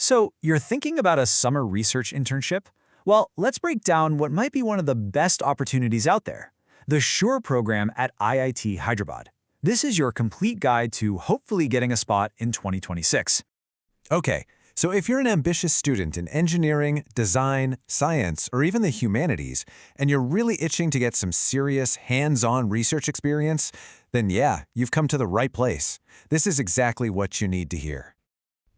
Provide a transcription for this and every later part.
So, you're thinking about a summer research internship? Well, let's break down what might be one of the best opportunities out there, the SURE program at IIT Hyderabad. This is your complete guide to hopefully getting a spot in 2026. Okay, so if you're an ambitious student in engineering, design, science, or even the humanities, and you're really itching to get some serious, hands-on research experience, then yeah, you've come to the right place. This is exactly what you need to hear.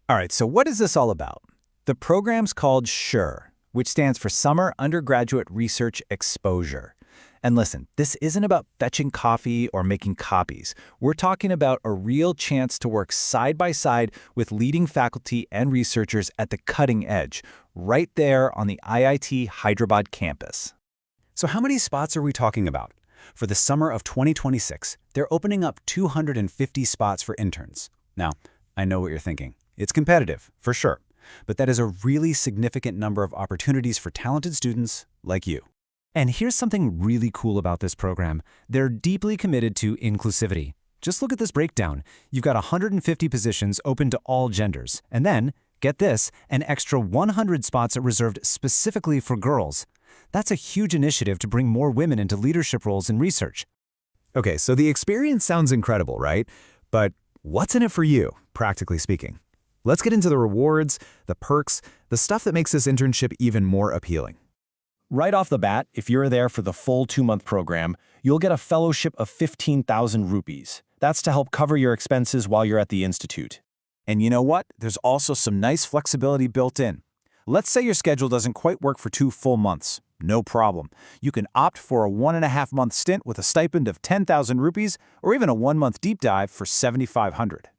All right, so what is this all about? The program's called SURE, which stands for Summer Undergraduate Research Exposure. And listen, this isn't about fetching coffee or making copies. We're talking about a real chance to work side by side with leading faculty and researchers at the cutting edge, right there on the IIT Hyderabad campus. So how many spots are we talking about? For the summer of 2026, they're opening up 250 spots for interns. Now, I know what you're thinking. It's competitive, for sure, but that is a really significant number of opportunities for talented students like you. And here's something really cool about this program. They're deeply committed to inclusivity. Just look at this breakdown. You've got 150 positions open to all genders. And then, get this, an extra 100 spots are reserved specifically for girls. That's a huge initiative to bring more women into leadership roles in research. Okay, so the experience sounds incredible, right? But what's in it for you, practically speaking? Let's get into the rewards, the perks, the stuff that makes this internship even more appealing. Right off the bat, if you're there for the full 2-month program, you'll get a fellowship of 15,000 rupees. That's to help cover your expenses while you're at the institute. And you know what? There's also some nice flexibility built in. Let's say your schedule doesn't quite work for 2 full months. No problem. You can opt for a 1.5-month stint with a stipend of 10,000 rupees or even a 1-month deep dive for 7,500.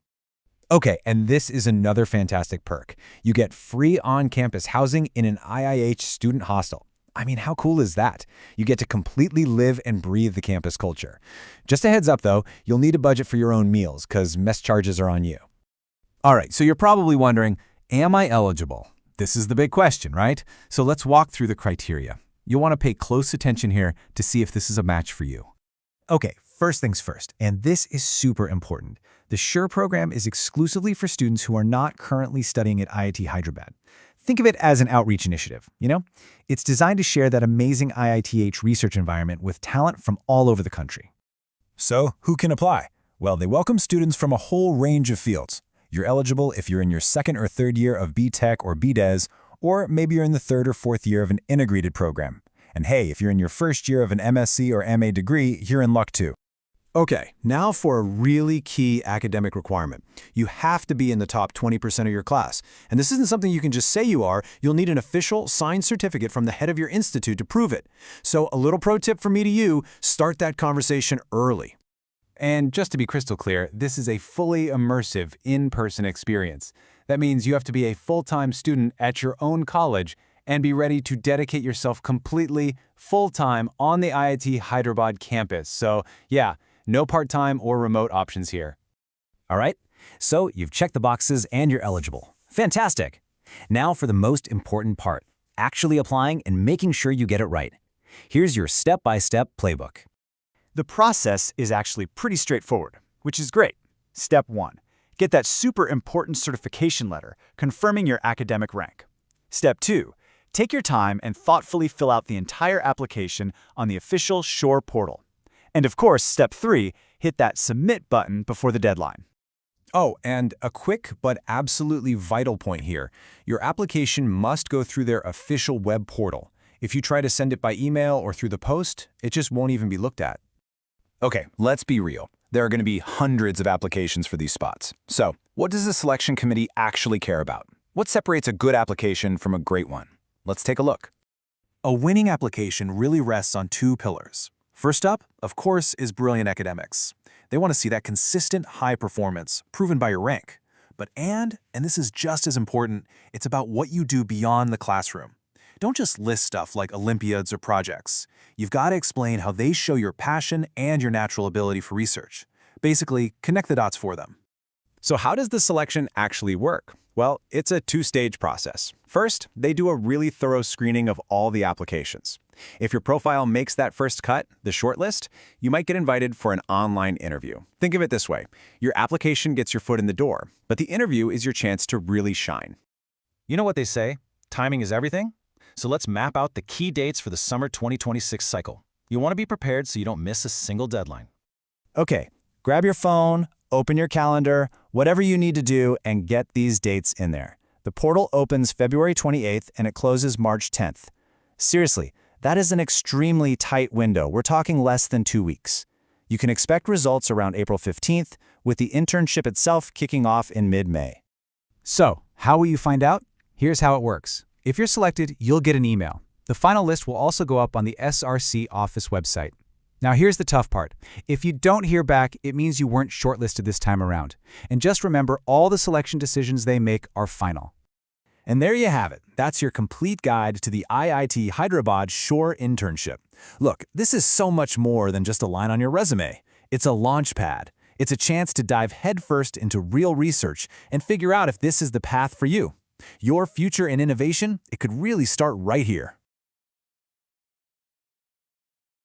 Okay, and this is another fantastic perk. You get free on-campus housing in an IIH student hostel. I mean, how cool is that? You get to completely live and breathe the campus culture. Just a heads up, though, you'll need a budget for your own meals because mess charges are on you. All right, so you're probably wondering, am I eligible? This is the big question, right? So let's walk through the criteria. You'll want to pay close attention here to see if this is a match for you. Okay, first things first, and this is super important. The SURE program is exclusively for students who are not currently studying at IIT Hyderabad. Think of it as an outreach initiative, you know? It's designed to share that amazing IITH research environment with talent from all over the country. So, who can apply? Well, they welcome students from a whole range of fields. You're eligible if you're in your 2nd or 3rd year of B.Tech or B.Des, or maybe you're in the 3rd or 4th year of an integrated program. And hey, if you're in your 1st year of an MSc or MA degree, you're in luck too. Okay, now for a really key academic requirement. You have to be in the top 20% of your class. And this isn't something you can just say you are. You'll need an official signed certificate from the head of your institute to prove it. So a little pro tip from me to you, start that conversation early. And just to be crystal clear, this is a fully immersive, in-person experience. That means you have to be a full-time student at your own college and be ready to dedicate yourself completely, full-time on the IIT Hyderabad campus. So yeah, no part-time or remote options here. All right, so you've checked the boxes and you're eligible. Fantastic. Now for the most important part, actually applying and making sure you get it right. Here's your step-by-step playbook. The process is actually pretty straightforward, which is great. Step 1. Get that super important certification letter confirming your academic rank. Step 2. Take your time and thoughtfully fill out the entire application on the official SURE portal. And of course, Step 3, hit that Submit button before the deadline. Oh, and a quick but absolutely vital point here. Your application must go through their official web portal. If you try to send it by email or through the post, it just won't even be looked at. Okay, let's be real. There are going to be hundreds of applications for these spots. So, what does the selection committee actually care about? What separates a good application from a great one? Let's take a look. A winning application really rests on 2 pillars. First up, of course, is brilliant academics. They want to see that consistent high performance proven by your rank. But and this is just as important, it's about what you do beyond the classroom. Don't just list stuff like Olympiads or projects. You've got to explain how they show your passion and your natural ability for research. Basically, connect the dots for them. So how does the selection actually work? Well, it's a 2-stage process. First, they do a really thorough screening of all the applications. If your profile makes that first cut, the shortlist, you might get invited for an online interview. Think of it this way. Your application gets your foot in the door, but the interview is your chance to really shine. You know what they say, timing is everything? So let's map out the key dates for the summer 2026 cycle. You want to be prepared so you don't miss a single deadline. Okay, grab your phone, open your calendar, whatever you need to do, and get these dates in there. The portal opens February 28th and it closes March 10th. Seriously, that is an extremely tight window. We're talking less than 2 weeks. You can expect results around April 15th, with the internship itself kicking off in mid-May. So, how will you find out? Here's how it works. If you're selected, you'll get an email. The final list will also go up on the SRC office website. Now here's the tough part. If you don't hear back, it means you weren't shortlisted this time around. And just remember, all the selection decisions they make are final. And there you have it. That's your complete guide to the IIT Hyderabad Shore Internship. Look, this is so much more than just a line on your resume. It's a launch pad. It's a chance to dive headfirst into real research and figure out if this is the path for you. Your future in innovation, it could really start right here.